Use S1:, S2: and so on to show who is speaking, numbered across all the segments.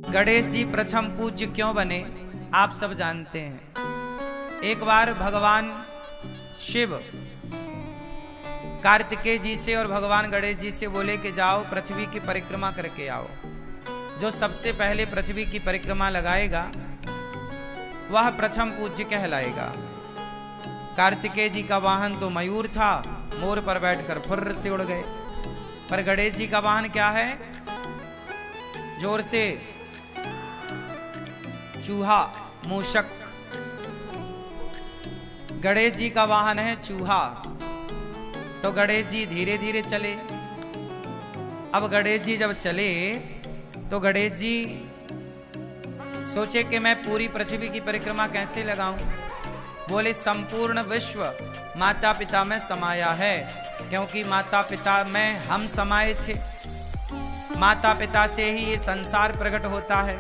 S1: गणेश जी प्रथम पूज्य क्यों बने आप सब जानते हैं। एक बार भगवान शिव कार्तिकेय जी से और भगवान गणेश जी से बोले कि जाओ पृथ्वी की परिक्रमा करके आओ। जो सबसे पहले पृथ्वी की परिक्रमा लगाएगा वह प्रथम पूज्य कहलाएगा। कार्तिकेय जी का वाहन तो मयूर था, मोर पर बैठकर फुर्र से उड़ गए। पर गणेश जी का वाहन क्या है? जोर से चूहा, मूषक। गणेश जी का वाहन है चूहा। तो गणेश जी धीरे धीरे चले। अब गणेश जी जब चले तो गणेश जी सोचे कि मैं पूरी पृथ्वी की परिक्रमा कैसे लगाऊं। बोले संपूर्ण विश्व माता पिता में समाया है, क्योंकि माता पिता में हम समाये थे। माता पिता से ही ये संसार प्रकट होता है।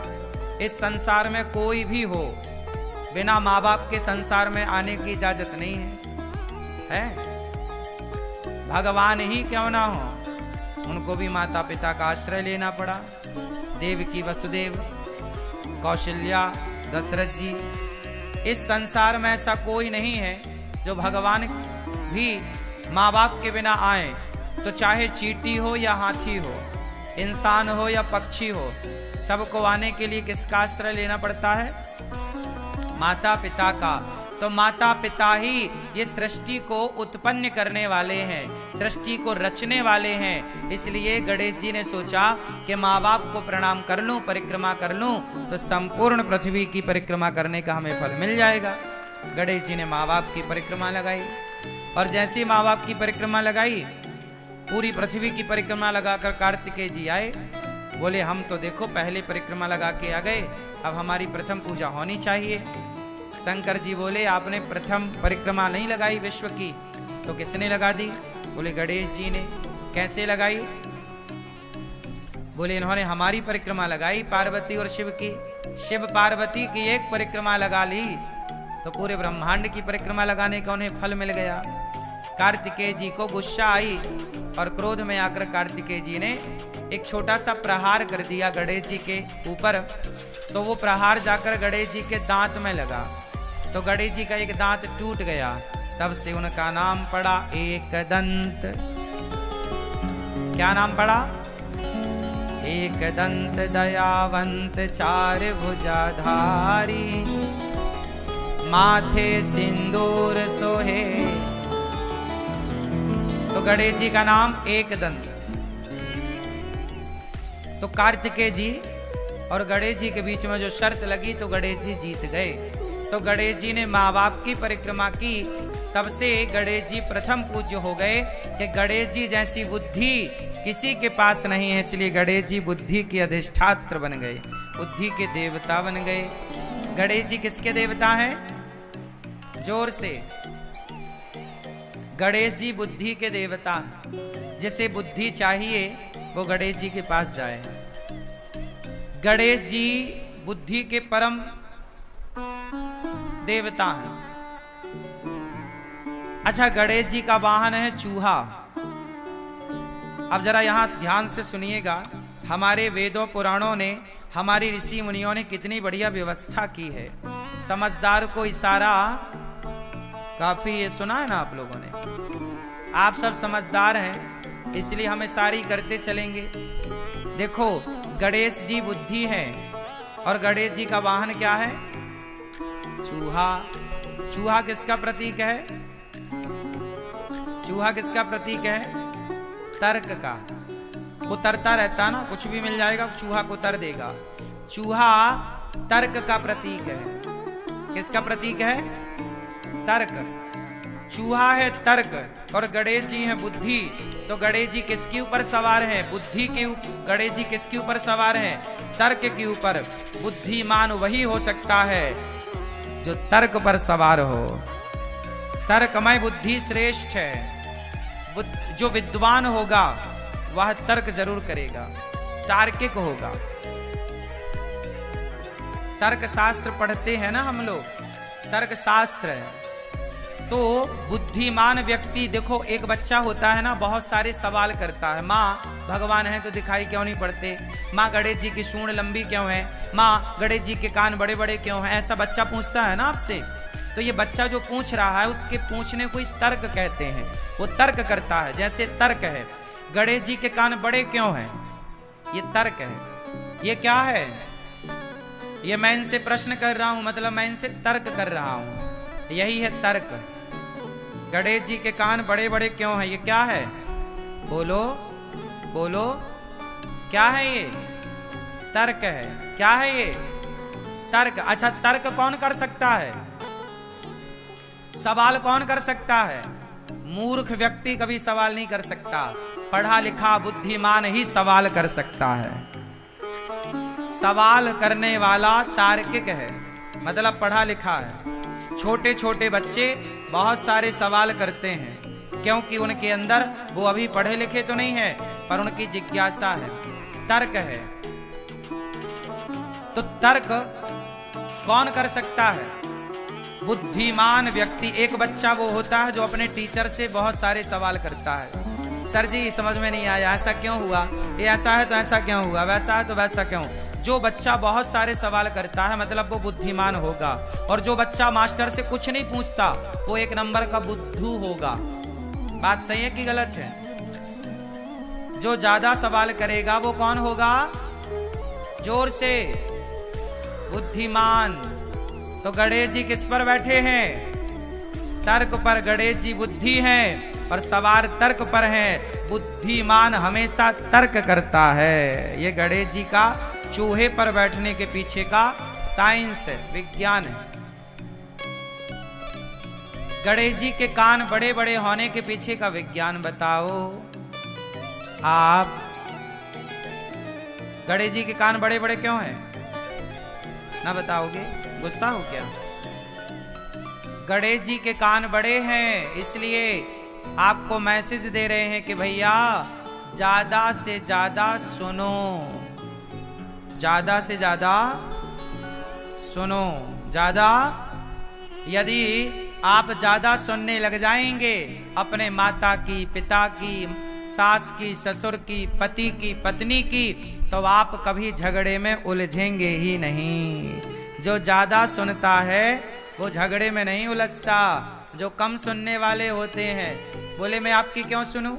S1: इस संसार में कोई भी हो, बिना माँ बाप के संसार में आने की इजाजत नहीं है। भगवान ही क्यों ना हो, उनको भी माता पिता का आश्रय लेना पड़ा। देवकी वसुदेव, कौशल्या, दशरथ जी। इस संसार में ऐसा कोई नहीं है जो भगवान भी माँ बाप के बिना आए। तो चाहे चींटी हो या हाथी हो, इंसान हो या पक्षी हो, सबको आने के लिए किसका आश्रय लेना पड़ता है? माता पिता का। तो माता पिता ही ये सृष्टि को उत्पन्न करने वाले हैं, सृष्टि को रचने वाले हैं। इसलिए गणेश जी ने सोचा कि माँ बाप को प्रणाम कर लूं, परिक्रमा कर लूं, तो संपूर्ण पृथ्वी की परिक्रमा करने का हमें फल मिल जाएगा। गणेश जी ने माँ बाप की परिक्रमा लगाई, और जैसे ही माँ बाप की परिक्रमा लगाई, पूरी पृथ्वी की परिक्रमा लगाकर कार्तिकेय जी आए। बोले हम तो देखो पहले परिक्रमा लगा के आ गए, अब हमारी प्रथम पूजा होनी चाहिए। शंकर जी बोले आपने प्रथम परिक्रमा नहीं लगाई विश्व की, तो किसने लगा दी? बोले गणेश जी ने। कैसे लगाई? बोले इन्होंने हमारी परिक्रमा लगाई, पार्वती और शिव की। शिव पार्वती की एक परिक्रमा लगा ली तो पूरे ब्रह्मांड की परिक्रमा लगाने का उन्हें फल मिल गया। कार्तिकेय जी को गुस्सा आई और क्रोध में आकर कार्तिकेय जी ने एक छोटा सा प्रहार कर दिया गणेश जी के ऊपर। तो वो प्रहार जाकर गणेश जी के दांत में लगा, तो गणेश जी का एक दांत टूट गया। तब से उनका नाम पड़ा एकदंत। क्या नाम पड़ा? एकदंत दयावंत चार भुजाधारी, माथे सिंदूर सोहे। तो गणेश जी का नाम एकदंत। तो कार्तिकेय जी और गणेश जी के बीच में जो शर्त लगी तो गणेश जी जीत गए। तो गणेश जी ने माँ बाप की परिक्रमा की, तब से गणेश जी प्रथम पूज्य हो गए कि गणेश जी जैसी बुद्धि किसी के पास नहीं है। इसलिए गणेश जी बुद्धि के अधिष्ठात्र बन गए, बुद्धि के देवता बन गए। गणेश जी किसके देवता हैं? जोर से। गणेश जी बुद्धि के देवता हैं। जिसे बुद्धि चाहिए वो गणेश जी के पास जाए। गणेश जी बुद्धि के परम देवता हैं। अच्छा, गणेश जी का वाहन है चूहा। अब जरा यहां ध्यान से सुनिएगा। हमारे वेदों पुराणों ने, हमारी ऋषि मुनियों ने कितनी बढ़िया व्यवस्था की है। समझदार को इशारा काफी, ये सुना है ना आप लोगों ने। आप सब समझदार हैं, इसलिए हमें सारी करते चलेंगे। देखो गणेश जी बुद्धि है, और गणेश जी का वाहन क्या है? चूहा। चूहा किसका प्रतीक है? चूहा किसका प्रतीक है? तर्क का। कुतरता रहता ना, कुछ भी मिल जाएगा चूहा कुतर देगा। चूहा तर्क का प्रतीक है। किसका प्रतीक है? तर्क। चूहा है तर्क और गणेश जी हैं बुद्धि। तो गणेश जी किसके ऊपर सवार है? बुद्धि के ऊपर। गणेश जी किसके ऊपर सवार है? तर्क के ऊपर। बुद्धिमान वही हो सकता है जो तर्क पर सवार हो। तर्कमय बुद्धि श्रेष्ठ है। जो विद्वान होगा वह तर्क जरूर करेगा, तार्किक होगा। तर्क शास्त्र पढ़ते हैं ना हम लोग, तर्क शास्त्र है। तो बुद्धिमान व्यक्ति, देखो एक बच्चा होता है ना, बहुत सारे सवाल करता है। माँ भगवान हैं तो दिखाई क्यों नहीं पड़ते? माँ गणेश जी की सूंड लंबी क्यों है? माँ गणेश जी के कान बड़े बड़े क्यों हैं? ऐसा बच्चा पूछता है ना आपसे। तो ये बच्चा जो पूछ रहा है उसके पूछने को ही तर्क कहते हैं। वो तर्क करता है। जैसे तर्क है, गणेश जी के कान बड़े क्यों हैं, ये तर्क है। ये क्या है? ये मैं इनसे प्रश्न कर रहा हूं, मतलब मैं इनसे तर्क कर रहा हूं। यही है तर्क। गणेश जी के कान बड़े बड़े क्यों हैं, ये क्या है? बोलो बोलो, क्या है ये? तर्क है। क्या है ये? तर्क। अच्छा, तर्क कौन कर सकता है? सवाल कौन कर सकता है? मूर्ख व्यक्ति कभी सवाल नहीं कर सकता। पढ़ा लिखा बुद्धिमान ही सवाल कर सकता है। सवाल करने वाला तार्किक है, मतलब पढ़ा लिखा है। छोटे छोटे बच्चे बहुत सारे सवाल करते हैं, क्योंकि उनके अंदर वो अभी पढ़े लिखे तो नहीं है, पर उनकी जिज्ञासा है, तर्क है। तो तर्क कौन कर सकता है? बुद्धिमान व्यक्ति। एक बच्चा वो होता है जो अपने टीचर से बहुत सारे सवाल करता है। सर जी समझ में नहीं आया, ऐसा क्यों हुआ? ये ऐसा है तो ऐसा क्यों हुआ? वैसा है तो वैसा क्यों? जो बच्चा बहुत सारे सवाल करता है मतलब वो बुद्धिमान होगा। और जो बच्चा मास्टर से कुछ नहीं पूछता वो एक नंबर का बुद्धू होगा। बात सही है कि गलत है? जो ज्यादा सवाल करेगा वो कौन होगा? जोर से, बुद्धिमान। तो गणेश जी किस पर बैठे हैं? तर्क पर। गणेश जी बुद्धि हैं और सवार तर्क पर हैं। बुद्धिमान हमेशा तर्क करता है। ये गणेश जी का चूहे पर बैठने के पीछे का साइंस है, विज्ञान है। गणेश जी के कान बड़े बड़े होने के पीछे का विज्ञान बताओ आप। गणेश जी के कान बड़े बड़े क्यों हैं? ना बताओगे? गुस्सा हो क्या? गणेश जी के कान बड़े हैं इसलिए आपको मैसेज दे रहे हैं कि भैया ज्यादा से ज्यादा सुनो, ज्यादा से ज्यादा सुनो। ज्यादा, यदि आप ज्यादा सुनने लग जाएंगे अपने माता की, पिता की, सास की, ससुर की, पति की, पत्नी की, तो आप कभी झगड़े में उलझेंगे ही नहीं। जो ज्यादा सुनता है वो झगड़े में नहीं उलझता। जो कम सुनने वाले होते हैं, बोले मैं आपकी क्यों सुनूं,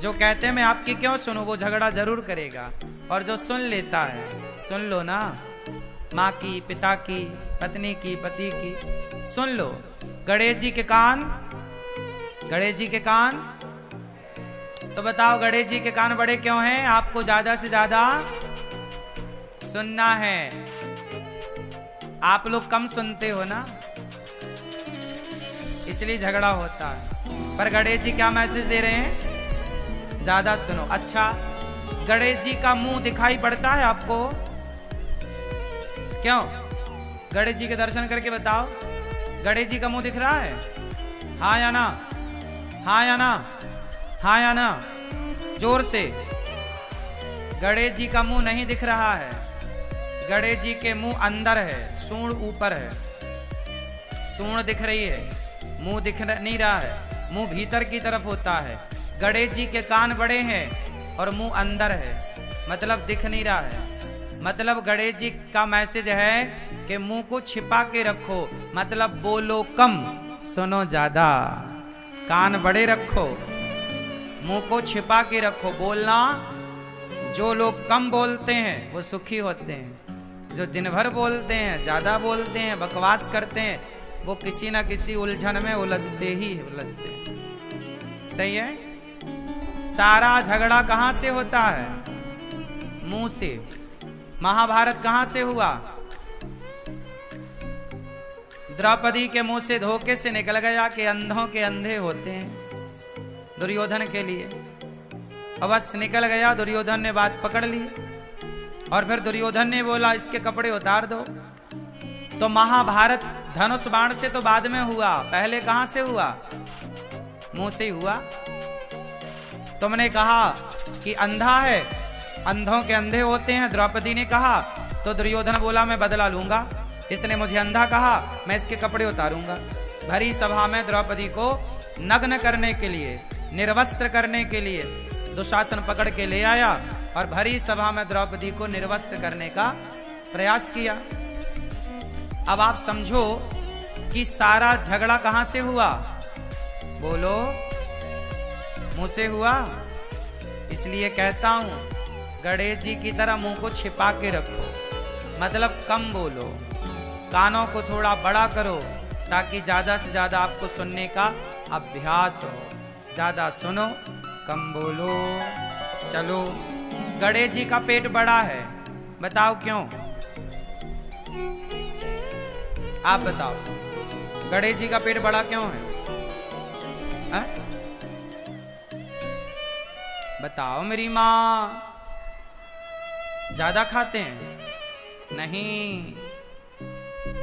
S1: जो कहते हैं मैं आपकी क्यों सुनूं, वो झगड़ा जरूर करेगा। और जो सुन लेता है, सुन लो ना, माँ की, पिता की, पत्नी की, पति की, सुन लो। गणेश जी के कान, गणेश जी के कान, तो बताओ गणेश जी के कान बड़े क्यों हैं? आपको ज्यादा से ज्यादा सुनना है। आप लोग कम सुनते हो ना, इसलिए झगड़ा होता है। पर गणेश जी क्या मैसेज दे रहे हैं? ज्यादा सुनो। अच्छा, गणेश जी का मुंह दिखाई पड़ता है आपको? क्यों? गणेश जी के दर्शन करके बताओ, गणेश जी का मुंह दिख रहा है? हाँ या ना? हाँ या ना? हाँ या ना? जोर से। गणेश जी का मुंह नहीं दिख रहा है। गणेश जी के मुंह अंदर है, सूंड ऊपर है। सूंड दिख रही है, मुंह दिख नहीं रहा है। मुंह भीतर की तरफ होता है। गणेश जी के कान बड़े हैं और मुंह अंदर है, मतलब दिख नहीं रहा है। मतलब गणेश जी का मैसेज है कि मुंह को छिपा के रखो, मतलब बोलो कम, सुनो ज्यादा। कान बड़े रखो, मुंह को छिपा के रखो, बोलना। जो लोग कम बोलते हैं वो सुखी होते हैं। जो दिन भर बोलते हैं, ज्यादा बोलते हैं, बकवास करते हैं, वो किसी ना किसी उलझन में उलझते ही उलझते हैं। सही है? सारा झगड़ा कहां से होता है? मुंह से। महाभारत कहां से हुआ? द्रौपदी के मुंह से धोखे से निकल गया कि अंधों के अंधे होते हैं, दुर्योधन के लिए। अवश्य निकल गया, दुर्योधन ने बात पकड़ ली और फिर दुर्योधन ने बोला इसके कपड़े उतार दो। तो महाभारत धनुष बाण से तो बाद में हुआ, पहले कहां से हुआ? मुंह से हुआ। तुमने कहा कि अंधा है, अंधों के अंधे होते हैं, द्रौपदी ने कहा। तो दुर्योधन बोला मैं बदला लूंगा, इसने मुझे अंधा कहा, मैं इसके कपड़े उतारूंगा। भरी सभा में द्रौपदी को नग्न करने के लिए, निर्वस्त्र करने के लिए दुशासन पकड़ के ले आया और भरी सभा में द्रौपदी को निर्वस्त्र करने का प्रयास किया। अब आप समझो कि सारा झगड़ा कहां से हुआ? बोलो, मुंह से हुआ। इसलिए कहता हूं, गणेश जी की तरह मुंह को छिपा के रखो, मतलब कम बोलो, कानों को थोड़ा बड़ा करो ताकि ज्यादा से ज्यादा आपको सुनने का अभ्यास हो। ज्यादा सुनो, कम बोलो। चलो, गणेश जी का पेट बड़ा है, बताओ क्यों? आप बताओ, गणेश जी का पेट बड़ा क्यों है? हा? बताओ मेरी माँ। ज्यादा खाते हैं? नहीं,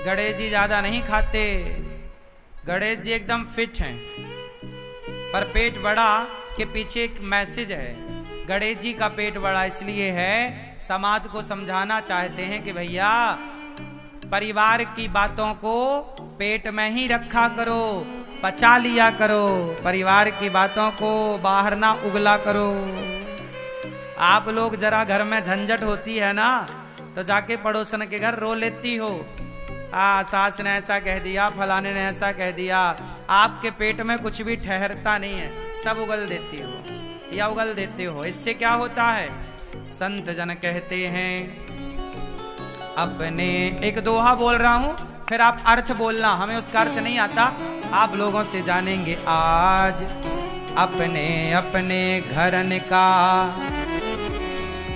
S1: गणेश जी ज्यादा नहीं खाते। गणेश जी एकदम फिट हैं, पर पेट बड़ा के पीछे एक मैसेज है। गणेश जी का पेट बड़ा इसलिए है, समाज को समझाना चाहते हैं कि भैया परिवार की बातों को पेट में ही रखा करो, पचा लिया करो, परिवार की बातों को बाहर ना उगला करो। आप लोग जरा घर में झंझट होती है ना तो जाके पड़ोसन के घर रो लेती हो, सास ने ऐसा कह दिया, फलाने ने ऐसा कह दिया। आपके पेट में कुछ भी ठहरता नहीं है, सब उगल देती हो या उगल देते हो। इससे क्या होता है? संत जन कहते हैं, अपने, एक दोहा बोल रहा हूं, फिर आप अर्थ बोलना, हमें उसका अर्थ नहीं आता, आप लोगों से जानेंगे आज। अपने अपने घरन का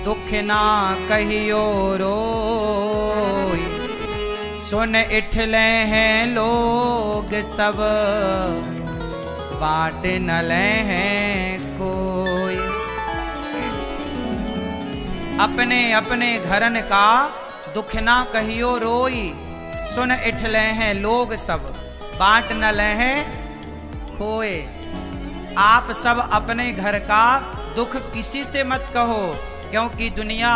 S1: दुख ना कहियो रोई, सुन इठले हैं लोग सब, बांट न ले हैं कोई। अपने अपने घरन का दुख ना कहियो रोई, सुन इठले हैं लोग सब, बांट न ले हैं खोए। आप सब अपने घर का दुख किसी से मत कहो, क्योंकि दुनिया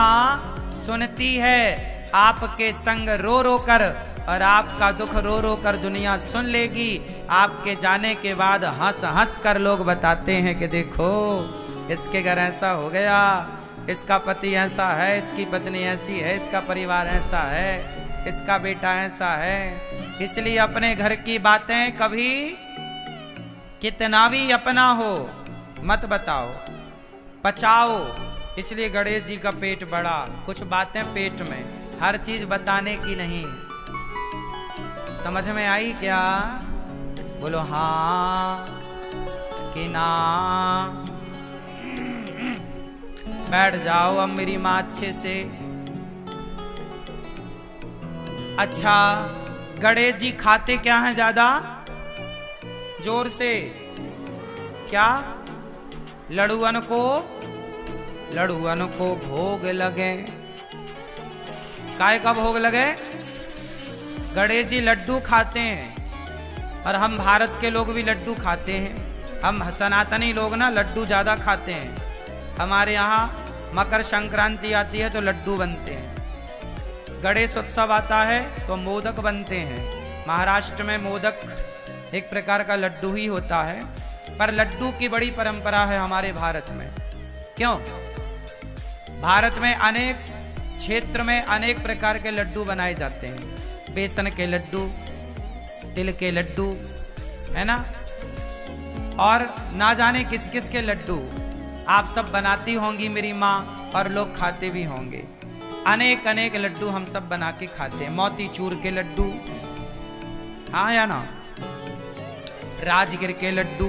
S1: सुनती है आपके संग रो रो कर, और आपका दुख रो रो कर दुनिया सुन लेगी। आपके जाने के बाद हंस हंस कर लोग बताते हैं कि देखो इसके घर ऐसा हो गया, इसका पति ऐसा है, इसकी पत्नी ऐसी है, इसका परिवार ऐसा है, इसका बेटा ऐसा है। इसलिए अपने घर की बातें कभी कितना भी अपना हो मत बताओ, पचाओ। इसलिए गणेश जी का पेट बड़ा, कुछ बातें पेट में, हर चीज बताने की नहीं। समझ में आई क्या? बोलो हाँ कि ना। बैठ जाओ अब मेरी माँ अच्छे से। अच्छा, गणेश जी खाते क्या हैं ज्यादा? जोर से क्या? लड़ुअन को भोग लगे। काय का भोग लगे? गणेश जी लड्डू खाते हैं, और हम भारत के लोग भी लड्डू खाते हैं। हम सनातनी लोग ना लड्डू ज्यादा खाते हैं। हमारे यहाँ मकर संक्रांति आती है तो लड्डू बनते हैं, गणेश उत्सव आता है तो मोदक बनते हैं। महाराष्ट्र में मोदक एक प्रकार का लड्डू ही होता है, पर लड्डू की बड़ी परंपरा है हमारे भारत में। क्यों? भारत में अनेक क्षेत्र में अनेक प्रकार के लड्डू बनाए जाते हैं। बेसन के लड्डू, तिल के लड्डू, है ना, और ना जाने किस किस के लड्डू आप सब बनाती होंगी मेरी माँ, और लोग खाते भी होंगे। अनेक अनेक लड्डू हम सब बना के खाते हैं। मोतीचूर के लड्डू, हाँ या ना, राजगिर के लड्डू,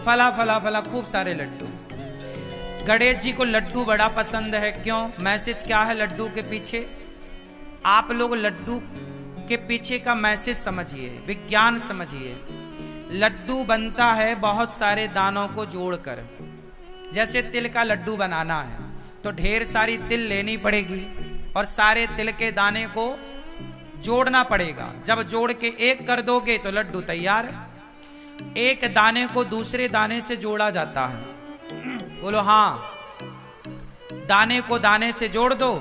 S1: फला फला फला खूब सारे लड्डू। गणेश जी को लड्डू बड़ा पसंद है। क्यों? मैसेज क्या है लड्डू के पीछे? आप लोग लड्डू के पीछे का मैसेज समझिए, विज्ञान समझिए। लड्डू बनता है बहुत सारे दानों को जोड़कर। जैसे तिल का लड्डू बनाना है तो ढेर सारी तिल लेनी पड़ेगी और सारे तिल के दाने को जोड़ना पड़ेगा। जब जोड़ के एक कर दोगे तो लड्डू तैयार। एक दाने को दूसरे दाने से जोड़ा जाता है। बोलो हाँ। दाने को दाने से जोड़ दो,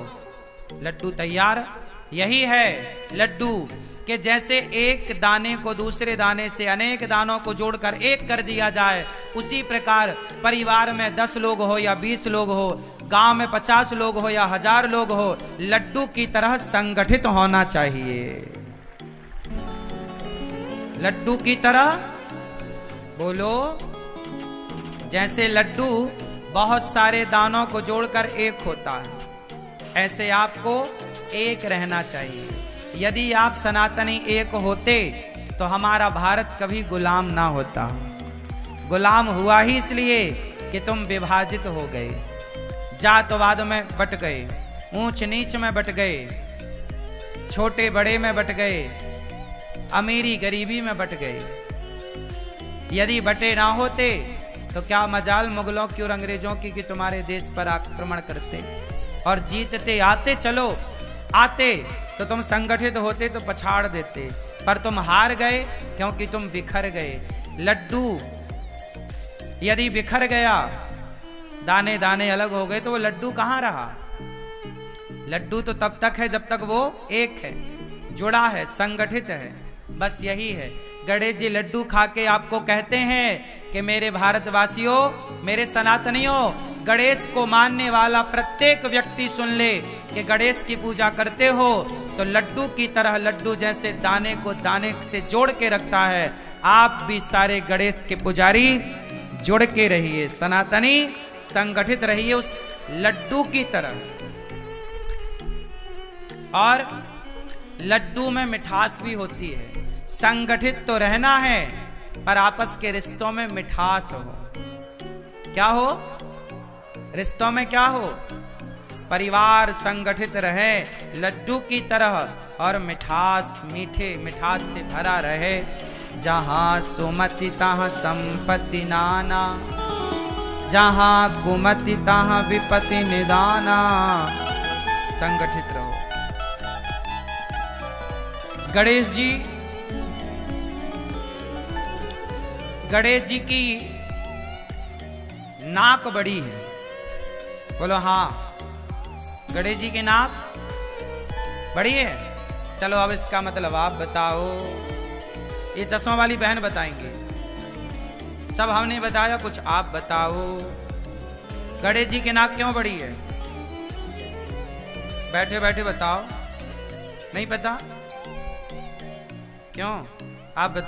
S1: लड्डू तैयार। यही है लड्डू। कि जैसे एक दाने को दूसरे दाने से अनेक दानों को जोड़कर एक कर दिया जाए, उसी प्रकार परिवार में 10 लोग हो या 20 लोग हो, गांव में 50 लोग हो या 1000 लोग हो, लड्डू की तरह संगठित होना चाहिए। लड्डू की तरह बोलो। जैसे लड्डू बहुत सारे दानों को जोड़कर एक होता है, ऐसे आपको एक रहना चाहिए। यदि आप सनातनी एक होते तो हमारा भारत कभी गुलाम ना होता। गुलाम हुआ ही इसलिए कि तुम विभाजित हो गए, जातवाद में बट गए, ऊंच नीच में बट गए, छोटे बड़े में बट गए, अमीरी गरीबी में बट गए। यदि बटे ना होते तो क्या मजाल मुगलों की और अंग्रेजों की कि तुम्हारे देश पर आक्रमण करते और जीतते। आते, चलो आते तो तुम संगठित होते तो पछाड़ देते, पर तुम हार गए क्योंकि तुम बिखर गए। लड्डू यदि बिखर गया, दाने दाने अलग हो गए, तो वो लड्डू कहां रहा? लड्डू तो तब तक है जब तक वो एक है, जुड़ा है, संगठित है। बस यही है। गणेश जी लड्डू खा के आपको कहते हैं कि मेरे भारतवासियों, मेरे सनातनियों, गणेश को मानने वाला प्रत्येक व्यक्ति सुन ले कि गणेश की पूजा करते हो तो लड्डू की तरह, लड्डू जैसे दाने को दाने से जोड़ के रखता है, आप भी सारे गणेश के पुजारी जुड़ के रहिए, सनातनी संगठित रहिए उस लड्डू की तरह। और लड्डू में मिठास भी होती है। संगठित तो रहना है पर आपस के रिश्तों में मिठास हो। क्या हो? रिश्तों में क्या हो? परिवार संगठित रहे लड्डू की तरह और मिठास, मीठे मिठास से भरा रहे। जहां सुमति तहां संपत्ति नाना, जहां कुमति तहां विपत्ति निदाना। संगठित रहो। गणेश जी की नाक बड़ी है। बोलो हाँ, गणेश जी की नाक बड़ी है। चलो अब इसका मतलब आप बताओ। ये चश्मा वाली बहन बताएंगे, सब हमने बताया, कुछ आप बताओ। गणेश जी की नाक क्यों बड़ी है? बैठे बैठे बताओ। नहीं पता क्यों? आप बताओ।